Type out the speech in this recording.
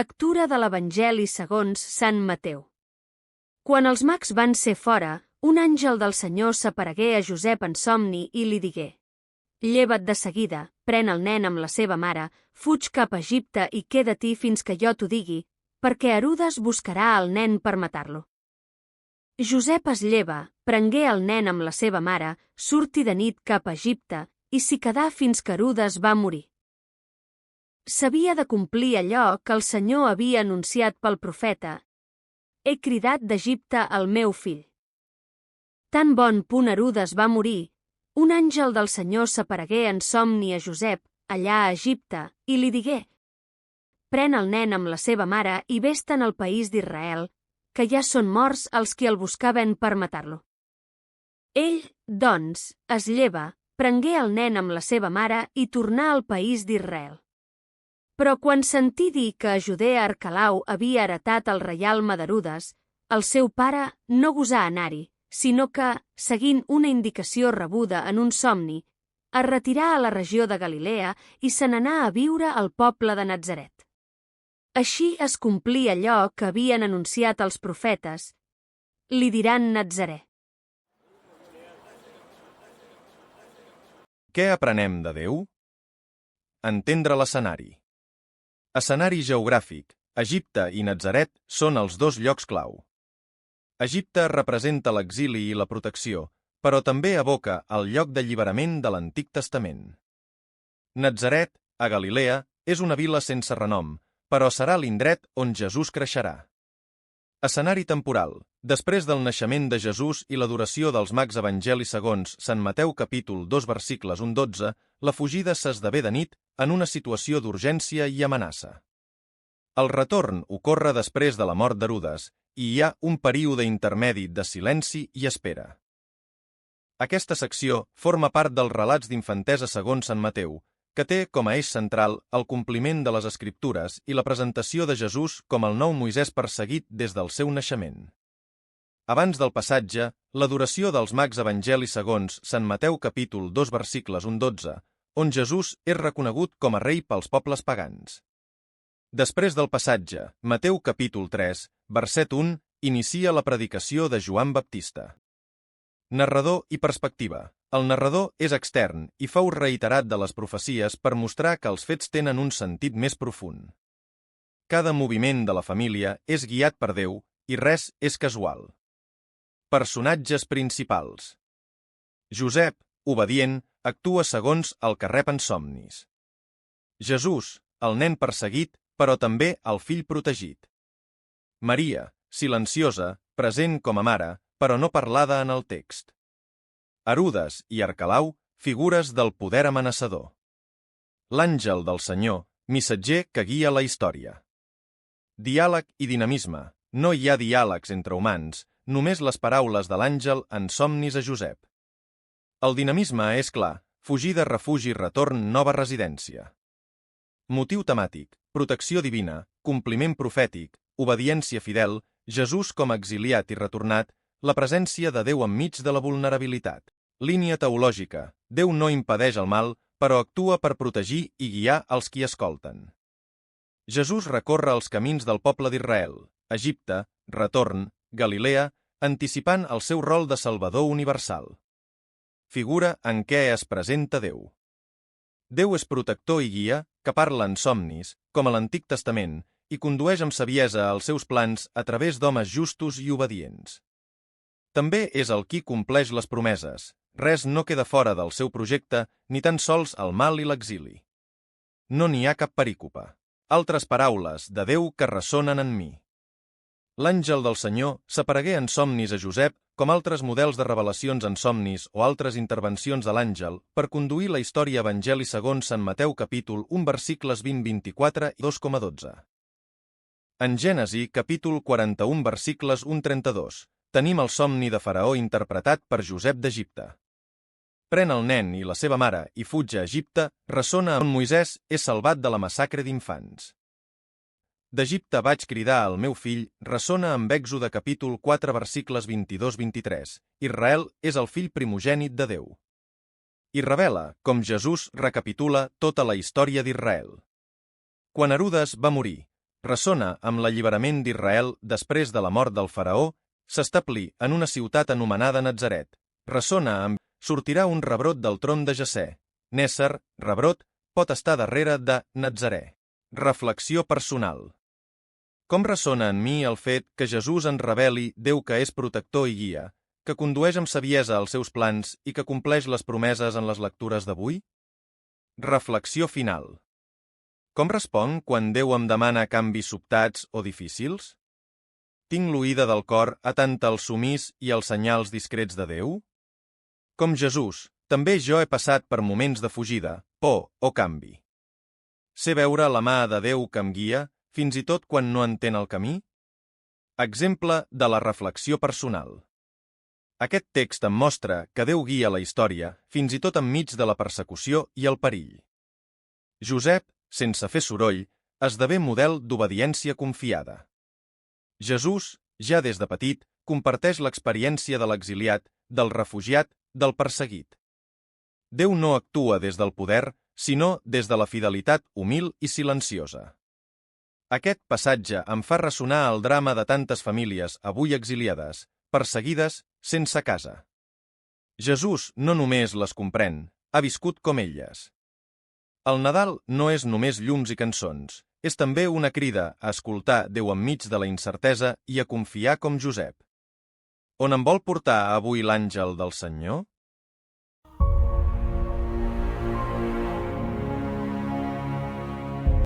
Lectura de l'Evangeli segons Sant Mateu. Quan els mags van ser fora, un àngel del Senyor s'aparegué a Josep en somni i li digué: «Lleva't de seguida, pren el nen amb la seva mare, fuig cap a Egipte i queda-t'hi fins que jo t'ho digui, perquè Herodes buscarà el nen per matar-lo». Josep es lleva, prengué el nen amb la seva mare, surti de nit cap a Egipte i s'hi quedà fins que Herodes va morir. S'havia de complir allò que el Senyor havia anunciat pel profeta: «He cridat d'Egipte el meu fill». Tan bon punt Herodes va morir, un àngel del Senyor s'aparegué en somni a Josep, allà a Egipte, i li digué: «Pren el nen amb la seva mare i ves-te'n al país d'Israel, que ja són morts els qui el buscaven per matar-lo». Ell, doncs, es lleva, prengué el nen amb la seva mare i tornà al país d'Israel. Però quan sentí dir que a Judea Arquelau havia heretat el reialme d'Herodes, el seu pare no gosà anar-hi, sinó que, seguint una indicació rebuda en un somni, es retirà a la regió de Galilea i se n'anà a viure al poble de Natzaret. Així es complí allò que havien anunciat els profetes: «Li diran Natzarè». Què aprenem de Déu? Entendre l'escenari. Escenari geogràfic. Egipte i Natzaret són els dos llocs clau. Egipte representa l'exili i la protecció, però també evoca el lloc d'alliberament de l'Antic Testament. Natzaret, a Galilea, és una vila sense renom, però serà l'indret on Jesús creixerà. Escenari temporal. Després del naixement de Jesús i l'adoració dels mags evangelis segons Sant Mateu capítol 2 versicles 1-12, la fugida s'esdevé de nit en una situació d'urgència i amenaça. El retorn ocorre després de la mort d'Herodes i hi ha un període intermedi de silenci i espera. Aquesta secció forma part dels relats d'infantesa segons Sant Mateu, que té com a eix central el compliment de les Escriptures i la presentació de Jesús com el nou Moisès perseguit des del seu naixement. Abans del passatge, l'adoració dels mags evangelis segons Sant Mateu capítol 2 versicles 1-12, on Jesús és reconegut com a rei pels pobles pagans. Després del passatge, Mateu capítol 3, verset 1, inicia la predicació de Joan Baptista. Narrador i perspectiva. El narrador és extern i fou reiterat de les profecies per mostrar que els fets tenen un sentit més profund. Cada moviment de la família és guiat per Déu i res és casual. Personatges principals. Josep, obedient, actua segons el que rep en somnis. Jesús, el nen perseguit, però també el fill protegit. Maria, silenciosa, present com a mare, però no parlada en el text. Herodes i Arquelau, figures del poder amenaçador. L'àngel del Senyor, missatger que guia la història. Diàleg i dinamisme. No hi ha diàlegs entre humans, només les paraules de l'àngel en somnis a Josep. El dinamisme és clar: fugida, refugi, retorn, nova residència. Motiu temàtic: protecció divina, compliment profètic, obediència fidel, Jesús com a exiliat i retornat, la presència de Déu enmig de la vulnerabilitat. Línia teològica: Déu no impedeix el mal, però actua per protegir i guiar els qui escolten. Jesús recorre els camins del poble d'Israel, Egipte, retorn, Galilea, anticipant el seu rol de Salvador universal. Figura en què es presenta Déu. Déu és protector i guia, que parla en somnis, com a l'Antic Testament, i condueix amb saviesa els seus plans a través d'homes justos i obedients. També és el qui compleix les promeses. Res no queda fora del seu projecte, ni tan sols el mal i l'exili. No n'hi ha cap perícope. Altres paraules de Déu que ressonen en mi. L'àngel del Senyor s'aparegué en somnis a Josep, com altres models de revelacions en somnis o altres intervencions de l'àngel, per conduir la història evangeli segons Sant Mateu capítol 1 versicles 20-24 i 2,12. En Gènesi capítol 41 versicles 1-32, tenim el somni de Faraó interpretat per Josep d'Egipte. Pren el nen i la seva mare i fuig a Egipte, ressona on Moisès és salvat de la massacre d'infants. D'Egipte vaig cridar el meu fill, ressona amb Èxode capítol 4 versicles 22-23. Israel és el fill primogènit de Déu. I revela com Jesús recapitula tota la història d'Israel. Quan Herodes va morir, Ressona amb l'alliberament d'Israel després de la mort del faraó, s'establí en una ciutat anomenada Natzaret. Ressona amb sortirà un rebrot del tron de Jessè. Nésser, rebrot, pot estar darrere de Natzarè. Reflexió personal. Com ressona en mi el fet que Jesús ens reveli Déu que és protector i guia, que condueix amb saviesa els seus plans i que compleix les promeses en les lectures d'avui? Reflexió final. Com responc quan Déu em demana canvis sobtats o difícils? Tinc l'oïda del cor atenta al somís i als senyals discrets de Déu? Com Jesús, també jo he passat per moments de fugida, por o canvi. Sé veure la mà de Déu que em guia, fins i tot quan no entén el camí? Exemple de la reflexió personal. Aquest text em mostra que Déu guia la història, fins i tot enmig de la persecució i el perill. Josep, sense fer soroll, esdevé model d'obediència confiada. Jesús, ja des de petit, comparteix l'experiència de l'exiliat, del refugiat, del perseguit. Déu no actua des del poder, sinó des de la fidelitat humil i silenciosa. Aquest passatge em fa ressonar el drama de tantes famílies avui exiliades, perseguides, sense casa. Jesús no només les comprèn, ha viscut com elles. El Nadal no és només llums i cançons, és també una crida a escoltar Déu enmig de la incertesa i a confiar com Josep. On em vol portar avui l'àngel del Senyor?